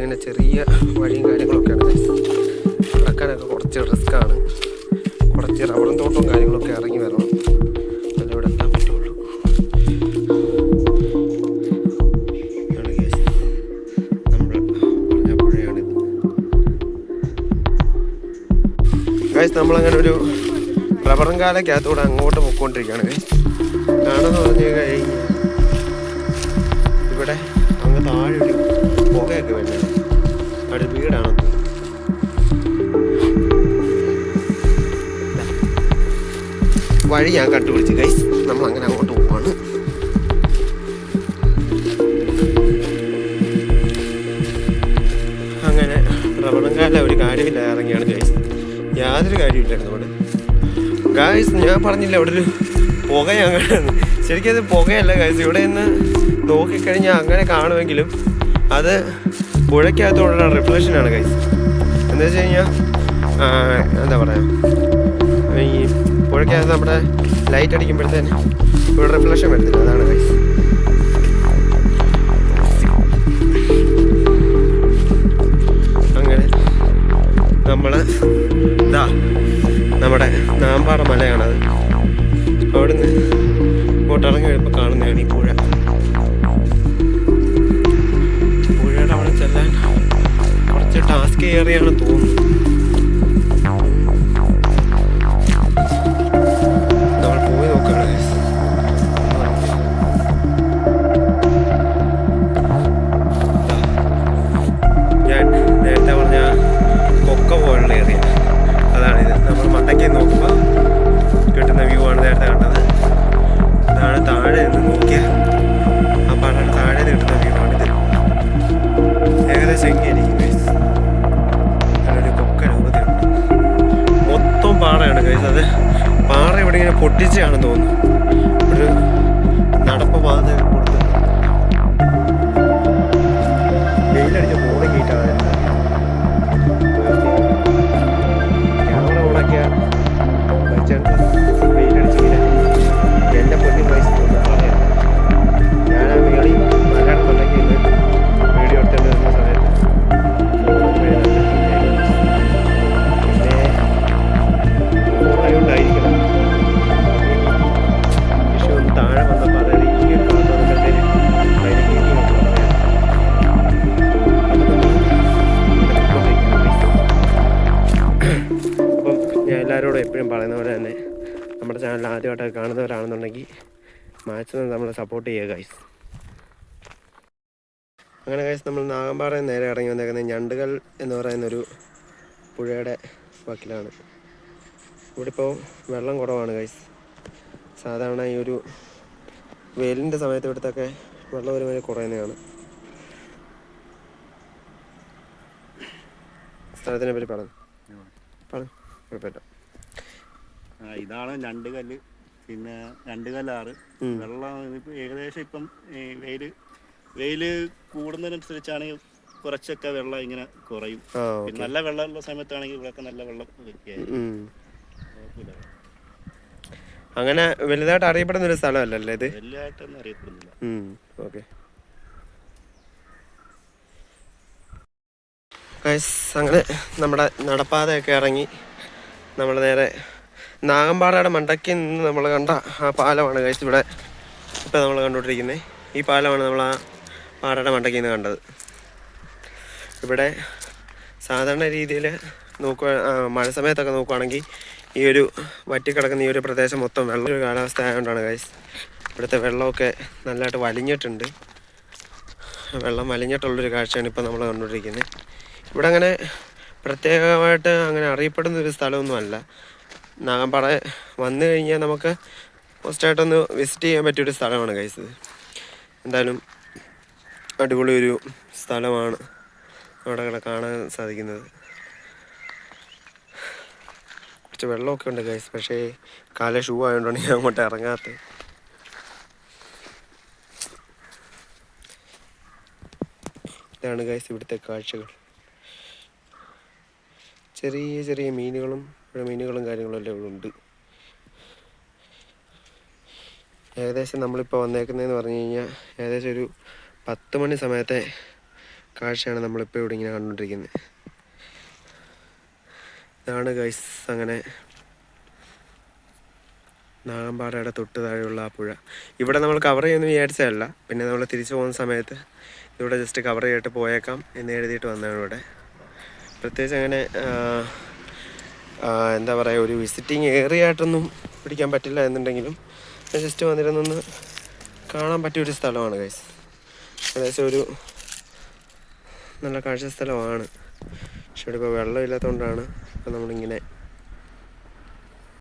ഇങ്ങനെ ചെറിയ വഴിയും കാര്യങ്ങളൊക്കെയാണ്. നടക്കാനൊക്കെ കുറച്ച് റിസ്ക്കാണ്. കുറച്ച് റബ്ബറും തോട്ടവും കാര്യങ്ങളൊക്കെ ഇറങ്ങി വരണം, അതിലൂടെ എത്താൻ പറ്റുള്ളൂ. നമ്മൾ പറഞ്ഞ പുഴയാണിത് ഗൈസ്. നമ്മളങ്ങനെ ഒരു റബ്ബറും കാലക്കകത്തൂടെ അങ്ങോട്ട് പോയിക്കൊണ്ടിരിക്കുകയാണ് ഗൈസ്. കാണുമെന്ന് പറഞ്ഞു കഴിഞ്ഞാൽ ഇവിടെ അങ്ങ് താഴെ ഒരു പുകയൊക്കെ വരുന്നത്, അവിടെ വീടാണെന്ന്. വഴി ഞാൻ കണ്ടുപിടിച്ച് ഗൈസ്, നമ്മൾ അങ്ങനെ അങ്ങോട്ട് പോവാണ്. അങ്ങനെ റബ്ബറുംകാല ഒരു കാര്യമില്ല ഇറങ്ങിയാണ് ഗൈസ്. യാതൊരു കാര്യമില്ലായിരുന്നു അവിടെ ഗൈസ്. ഞാൻ പറഞ്ഞില്ല അവിടെ ഒരു പുകയാണ്. ശരിക്കും അത് പുകയല്ല ഗൈസ്. ഇവിടെ നിന്ന് നോക്കിക്കഴിഞ്ഞാൽ അങ്ങനെ കാണുമെങ്കിലും അത് പുഴയ്ക്കകത്തോടുള്ള റിഫ്ലക്ഷനാണ് ഗൈസ്. എന്താ വെച്ച് കഴിഞ്ഞാൽ എന്താ പറയുക, ഈ പുഴയ്ക്കകത്ത് നമ്മുടെ ലൈറ്റ് അടിക്കുമ്പോഴത്തേന് ഇവിടെ റിഫ്ലക്ഷൻ വരത്തില്ല, അതാണ് ഗൈസ്. അങ്ങനെ നമ്മൾ ഇതാ നമ്മുടെ നാമ്പാറ മലയാണത്. അവിടുന്ന് ഇങ്ങോട്ട് ഇറങ്ങി വരുമ്പോൾ കാണുന്നതാണ് ഈ പുഴ. പുഴയുടെ അവിടെ ചെല്ലാൻ കുറച്ച് ടാസ്ക് ഏറിയാണെന്ന് തോന്നുന്നു. നമ്മൾ പോയി നോക്കുകയാണ് ഗൈസ്. ഞാൻ നേരത്തെ പറഞ്ഞ കൊക്ക പോലുള്ള ഏറിയ അതാണിത്. നമ്മൾ മണ്ടയ്ക്ക് നോക്കുമ്പോൾ കിട്ടുന്ന വ്യൂ ആണ് നേരത്തെ കണ്ടത്. ഇതാണ് താഴെ നിന്ന് നോക്കിയ ആ പാടാണ് താഴെ നിന്ന് കിട്ടുന്ന വ്യൂ ആണിത്. ഏകദേശം എങ്ങനെയായിരിക്കും ഗൈസ്, അതിനൊരു കൊക്ക രൂപതയുണ്ട്. മൊത്തം പാറയാണ് ഗൈസ്. അത് പാറ ഇവിടെ ഇങ്ങനെ പൊട്ടിച്ചാണെന്ന് തോന്നുന്നു. ഒരു നടപ്പ് പാത കൊടുത്ത് വെയിലടിച്ച് ഫോണിൽ കീറ്റാണ്. ക്യാമറ ഓണാക്കിയ വെയിലടിച്ചിങ്ങനെ എൻ്റെ പൊന്നും പൈസ ഞാൻ ആ മേളി മലയാളം ഉണ്ടെങ്കിൽ ഇന്ന് വീഡിയോ എടുത്തേണ്ടി വരുന്ന സമയത്ത് പിന്നെ ഉണ്ടായിരിക്കണം. വിഷു ഒന്ന് താഴെ വന്നപ്പോൾ അതായത് ഈ ഒരു ഭാഗത്ത് വന്നപ്പോഴത്തേന് അതിന് കീറ്റി നോക്കണം. അപ്പം ഞാൻ എല്ലാവരോടും എപ്പോഴും പറയുന്ന പോലെ തന്നെ നമ്മുടെ ചാനൽ ആദ്യമായിട്ടൊക്കെ കാണുന്നവരാണെന്നുണ്ടെങ്കിൽ മാക്സിമം നമ്മൾ സപ്പോർട്ട് ചെയ്യുക ഗൈസ്. അങ്ങനെ ഗൈസ്, നമ്മൾ നാഗമ്പാറയിൽ നേരെ ഇറങ്ങി വന്നേക്കുന്നത് ഞണ്ടുകൽ എന്ന് പറയുന്നൊരു പുഴയുടെ വക്കിലാണ്. ഇവിടെ ഇപ്പോൾ വെള്ളം കുറവാണ് ഗൈസ്. സാധാരണ ഈ ഒരു വെയിലിൻ്റെ സമയത്ത് ഇവിടുത്തൊക്കെ വെള്ളം ഒരുമാതിരി കുറയുന്നതാണ്. സ്ഥലത്തിനെ പറ്റി പറഞ്ഞു കുഴപ്പമില്ല. ഇതാണ് ഞണ്ടുകല്ല്. പിന്നെ ഞണ്ടുകല്ലാറ്. വെള്ളം ഏകദേശം ഇപ്പം വെയില് കൂടുന്നതിനനുസരിച്ചാണെങ്കിൽ കുറച്ചൊക്കെ വെള്ളം ഇങ്ങനെ കുറയും. പിന്നെ നല്ല വെള്ളമുള്ള സമയത്താണെങ്കിൽ ഇവിടെയൊക്കെ നല്ല വെള്ളം അങ്ങനെ വലുതായിട്ട് അറിയപ്പെടുന്ന ഒരു സ്ഥലമല്ലല്ലേ ഇത്? വലുതായിട്ടൊന്നും അറിയപ്പെടുന്നില്ല. ഓക്കെ. അങ്ങനെ നമ്മുടെ നടപ്പാതയൊക്കെ ഇറങ്ങി നമ്മൾ നേരെ നാഗമ്പാറയുടെ മണ്ടയ്ക്ക് നിന്ന് നമ്മൾ കണ്ട ആ പാലമാണ് ഗൈസ് ഇവിടെ ഇപ്പം നമ്മൾ കണ്ടുകൊണ്ടിരിക്കുന്നത്. ഈ പാലമാണ് നമ്മൾ ആ പാറയുടെ മണ്ടയ്ക്ക് നിന്ന് കണ്ടത്. ഇവിടെ സാധാരണ രീതിയിൽ മഴ സമയത്തൊക്കെ നോക്കുകയാണെങ്കിൽ ഈ ഒരു വറ്റിക്കിടക്കുന്ന ഈ ഒരു പ്രദേശം മൊത്തം വെള്ളം ഒരു കാലാവസ്ഥ ആയതുകൊണ്ടാണ് ഗൈസ് ഇവിടുത്തെ വെള്ളമൊക്കെ നല്ലതായിട്ട് വലിഞ്ഞിട്ടുണ്ട്. വെള്ളം വലിഞ്ഞിട്ടുള്ളൊരു കാഴ്ചയാണ് ഇപ്പോൾ നമ്മൾ കണ്ടുകൊണ്ടിരിക്കുന്നത്. ഇവിടെ അങ്ങനെ പ്രത്യേകമായിട്ട് അങ്ങനെ അറിയപ്പെടുന്നൊരു സ്ഥലമൊന്നുമല്ല. നാഗമ്പാറ വന്നു കഴിഞ്ഞാൽ നമുക്ക് മോസ്റ്റായിട്ടൊന്ന് വിസിറ്റ് ചെയ്യാൻ പറ്റിയൊരു സ്ഥലമാണ് ഗൈസ് ഇത്. എന്തായാലും അടിപൊളി ഒരു സ്ഥലമാണ് അവിടെ കാണാൻ സാധിക്കുന്നത്. കുറച്ച് വെള്ളമൊക്കെ ഉണ്ട് ഗൈസ്, പക്ഷേ കാല ഷൂ ആയതുകൊണ്ടാണ് ഞാൻ അങ്ങോട്ട് ഇറങ്ങാത്തത്. ഇതാണ് ഗൈസ് ഇവിടുത്തെ കാഴ്ചകൾ. ചെറിയ ചെറിയ മീനുകളും കാര്യങ്ങളും എല്ലാം ഇവിടെ ഉണ്ട്. ഏകദേശം നമ്മളിപ്പോൾ വന്നേക്കുന്നതെന്ന് പറഞ്ഞു കഴിഞ്ഞാൽ ഏകദേശം ഒരു 10 മണി സമയത്തെ കാഴ്ചയാണ് നമ്മളിപ്പോൾ ഇവിടെ ഇങ്ങനെ കണ്ടുകൊണ്ടിരിക്കുന്നത്. ഇതാണ് ഗൈസ് അങ്ങനെ നാഗമ്പാറയുടെ തൊട്ട് താഴെയുള്ള ആ പുഴ. ഇവിടെ നമ്മൾ കവർ ചെയ്യുമെന്ന് വിചാരിച്ചതല്ല, പിന്നെ നമ്മൾ തിരിച്ചു പോകുന്ന സമയത്ത് ഇവിടെ ജസ്റ്റ് കവർ ചെയ്തിട്ട് പോയേക്കാം എന്ന് എഴുതിയിട്ട് വന്നതാണ് ഇവിടെ. പ്രത്യേകിച്ച് അങ്ങനെ എന്താ പറയുക, ഒരു വിസിറ്റിംഗ് ഏരിയ ആയിട്ടൊന്നും പിടിക്കാൻ പറ്റില്ല എന്നുണ്ടെങ്കിലും ജസ്റ്റ് വന്നിരുന്നൊന്ന് കാണാൻ പറ്റിയൊരു സ്ഥലമാണ് ഗൈസ്. ഏകദേശം ഒരു നല്ല കാഴ്ച സ്ഥലമാണ്. പക്ഷെ ഇവിടെ ഇപ്പോൾ വെള്ളമില്ലാത്തതുകൊണ്ടാണ് ഇപ്പോൾ നമ്മളിങ്ങനെ